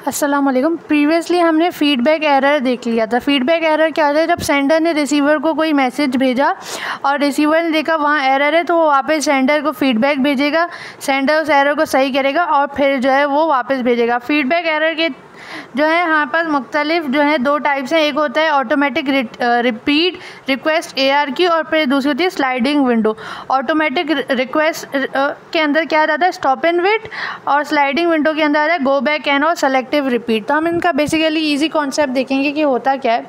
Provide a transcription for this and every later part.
अस्सलाम वालेकुम। प्रीवियसली हमने फ़ीडबैक एरर देख लिया था। फ़ीडबैक एरर क्या होता है, जब सेंडर ने रिसीवर को कोई मैसेज भेजा और रिसीवर ने देखा वहाँ एरर है तो वो वापस सेंडर को फ़ीडबैक भेजेगा, सेंडर उस एरर को सही करेगा और फिर जो है वो वापस भेजेगा। फ़ीडबैक एरर के जो है हमारे पास मुख्तलिफ जो है दो टाइप्स हैं। एक होता है ऑटोमेटिक रिपीट रिक्वेस्ट ARQ और फिर दूसरी होती है स्लाइडिंग विंडो। ऑटोमेटिक रिक्वेस्ट के अंदर क्या आता है, स्टॉप एंड वेट, और स्लाइडिंग विंडो के अंदर आता है गो बैक एंड और सेलेक्टिव रिपीट। तो हम इनका बेसिकली ईजी कॉन्सेप्ट देखेंगे कि होता क्या है।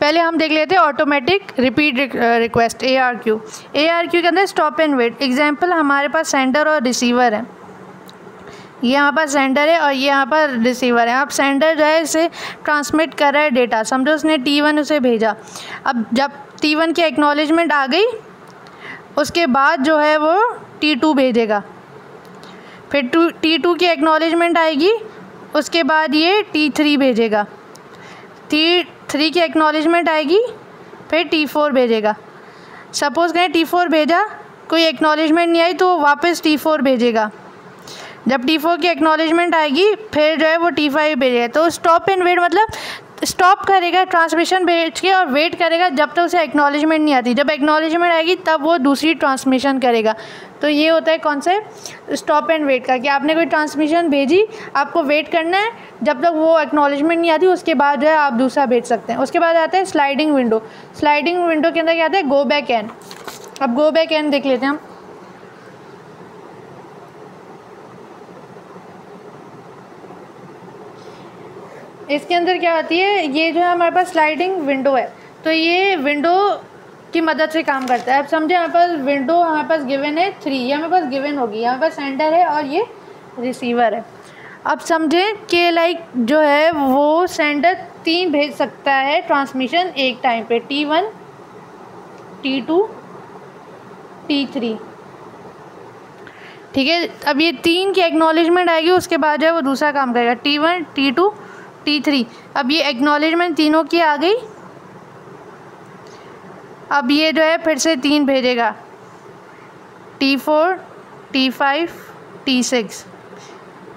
पहले हम देख लेते हैं ऑटोमेटिक रिपीट रिक्वेस्ट ARQ के अंदर स्टॉप एंड वेट। एग्जाम्पल, हमारे पास सेंडर और रिसीवर है। ये यहाँ पर सेंडर है और ये यहाँ पर रिसीवर है। अब सेंडर जो है इसे ट्रांसमिट कर रहा है डेटा, समझो उसने T1 उसे भेजा। अब जब T1 की एक्नॉलेजमेंट आ गई उसके बाद जो है वो T2 भेजेगा, फिर T2 की एक्नॉलेजमेंट आएगी, उसके बाद ये T3 भेजेगा, T3 की एक्नॉलेजमेंट आएगी, फिर T4 भेजेगा। सपोज़ करें T4 भेजा, कोई एक्नॉलेजमेंट नहीं आई तो वापस T4 भेजेगा। जब T4 की एक्नॉलेजमेंट आएगी फिर जो है वो T5 भेजेगा। तो स्टॉप एंड वेट मतलब स्टॉप करेगा ट्रांसमिशन भेज के और वेट करेगा जब तक उसे एक्नॉलेजमेंट नहीं आती। जब एक्नॉलेजमेंट आएगी तब वो दूसरी ट्रांसमिशन करेगा। तो ये होता है कॉन्सेप्ट स्टॉप एंड वेट का, कि आपने कोई ट्रांसमिशन भेजी, आपको वेट करना है जब तक वो एक्नॉलेजमेंट नहीं आती, उसके बाद जो है आप दूसरा भेज सकते हैं। उसके बाद आता है स्लाइडिंग विंडो। स्लाइडिंग विंडो के अंदर क्या आता है, गो बैक एंड। अब गो बैक एंड देख लेते हैं हम। इसके अंदर क्या आती है, ये जो है हमारे पास स्लाइडिंग विंडो है, तो ये विंडो की मदद से काम करता है। अब समझे हमारे पास विंडो हमारे पास गिवन है 3, ये हमारे पास गिवन होगी, यहाँ पर सेंडर है और ये रिसीवर है। अब समझे कि लाइक जो है वो सेंडर 3 भेज सकता है ट्रांसमिशन एक टाइम पे, T1 T2 T3, ठीक है। अब ये 3 की एक्नॉलेजमेंट आएगी, उसके बाद जो है वो दूसरा काम करेगा, T1 T2 T3। अब ये एक्नॉलेजमेंट तीनों की आ गई, अब ये जो है फिर से 3 भेजेगा, T4 T5 T6,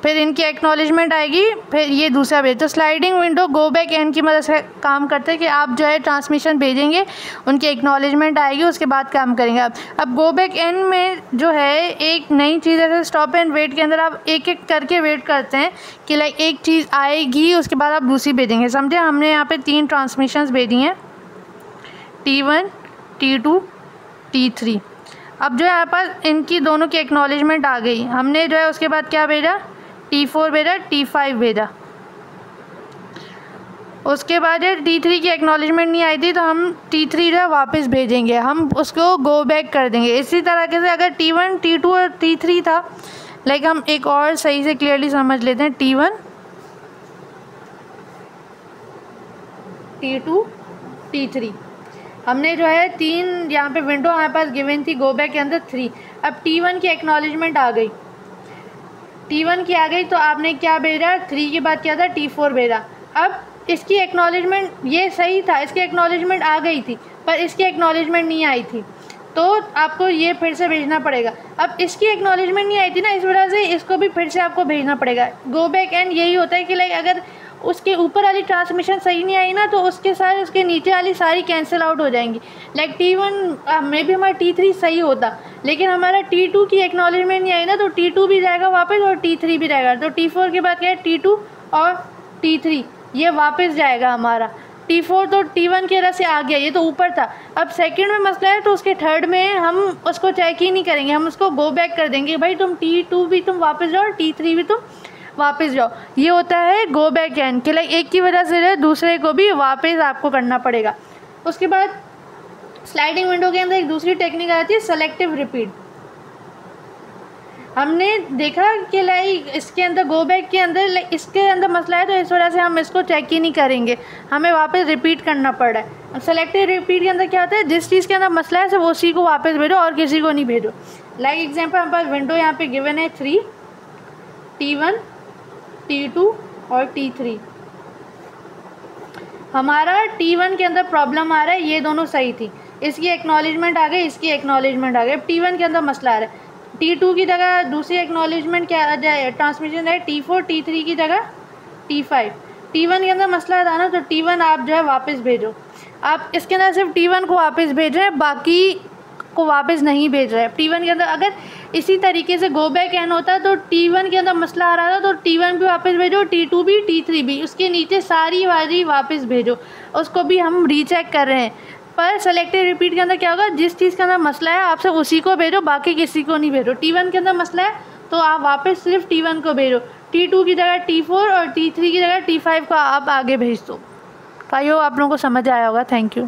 फिर इनकी एक्नॉलेजमेंट आएगी, फिर ये दूसरा भेज। तो sliding window go back and की मदद से काम करते हैं कि आप जो है ट्रांसमिशन भेजेंगे, उनकी एक्नॉलेजमेंट आएगी, उसके बाद काम करेंगे आप। अब गो बैक एंड में जो है एक नई चीज़ है, स्टॉप एंड वेट के अंदर आप एक एक करके वेट करते हैं कि लाइक एक चीज़ आएगी उसके बाद आप दूसरी भेजेंगे। समझे, हमने यहाँ पर 3 ट्रांसमिशंस भेजी हैं, T1 T2 T3। अब जो है यहाँ पर इनकी दोनों की एक्नॉलेजमेंट आ गई, हमने जो है उसके बाद क्या भेजा, T4 भेजा, T5 भेजा। उसके बाद T3 की एक्नॉलेजमेंट नहीं आई थी तो हम T3 जो है वापस भेजेंगे, हम उसको गो बैक कर देंगे। इसी तरीके से अगर T1 T2 और T3 था, लाइक हम एक और सही से क्लियरली समझ लेते हैं, T1 T2 T3, हमने जो है 3 यहाँ पे विंडो हमारे पास गिवन थी, गो बैक के अंदर 3। अब T1 की एक्नॉलेजमेंट आ गई, T1 की आ गई तो आपने क्या भेजा, 3 के बाद क्या था, T4 भेजा। अब इसकी एक्नॉलेजमेंट, ये सही था, इसकी एक्नॉलेजमेंट आ गई थी पर इसकी एक्नॉलेजमेंट नहीं आई थी, तो आपको ये फिर से भेजना पड़ेगा। अब इसकी एक्नॉलेजमेंट नहीं आई थी ना, इस वजह से इसको भी फिर से आपको भेजना पड़ेगा। गो बैक एंड यही होता है कि लाइक अगर उसके ऊपर वाली ट्रांसमिशन सही नहीं आई ना तो उसके साथ उसके नीचे वाली सारी कैंसिल आउट हो जाएंगी। लाइक T1 में भी हमारा T3 सही होता, लेकिन हमारा T2 की एक्नॉलेजमेंट नहीं आई ना तो T2 भी जाएगा वापस और T3 भी जाएगा। तो T4 के बाद क्या है, T2 और T3 ये वापस जाएगा हमारा। T4 तो T1 की वजह से आ गया, ये तो ऊपर था। अब सेकंड में मसला है तो उसके थर्ड में हम उसको चेक ही नहीं करेंगे, हम उसको गो बैक कर देंगे, भाई तुम T2 भी तुम वापस जाओ, T3 भी तुम वापस जाओ। ये होता है गो बैक एंड के लाइक एक की वजह से दूसरे को भी वापस आपको करना पड़ेगा। उसके बाद स्लाइडिंग विंडो के अंदर एक दूसरी टेक्निक आती है सेलेक्टिव रिपीट। हमने देखा कि लाइक इसके अंदर गो बैक के अंदर लाइक इसके अंदर मसला है तो इस वजह से हम इसको चेक ही नहीं करेंगे, हमें वापस रिपीट करना पड़ रहा है। अब सेलेक्टिव रिपीट के अंदर क्या होता है, जिस चीज़ के अंदर मसला है सिर्फ उसी को वापस भेजो और किसी को नहीं भेजो। लाइक एग्जाम्पल हमारे पास विंडो यहाँ पे गिवन है 3, T1 T2 और T3। हमारा T1 के अंदर प्रॉब्लम आ रहा है, ये दोनों सही थी, इसकी एक्नॉलेजमेंट आ गई, इसकी एक्नॉलेजमेंट आ गई। अब T1 के अंदर मसला आ रहा है, T2 की जगह दूसरी एक्नॉलेजमेंट क्या आ जाए, ट्रांसमिशन है T4 T3 की जगह T5। T1 के अंदर मसला था ना, तो T1 आप जो है वापस भेजो। आप इसके अंदर सिर्फ T1 को वापस भेज रहे हैं, बाकी को वापस नहीं भेज रहे हैं। T1 के अंदर अगर इसी तरीके से गो बैक एन होता तो T1 के अंदर मसला आ रहा था तो T1 भी वापस भेजो, T2 भी, T3 भी, उसके नीचे सारी वारी वापस भेजो, उसको भी हम रीचेक कर रहे हैं। पर सेलेक्टिव रिपीट के अंदर क्या होगा, जिस चीज़ के अंदर मसला है आप सिर्फ उसी को भेजो, बाकी किसी को नहीं भेजो। T1 के अंदर मसला है तो आप वापस सिर्फ T1 को भेजो, T2 की जगह T4 और T3 की जगह T5 को आप आगे भेज दो। आई होप आप लोगों को समझ आया होगा। Thank you.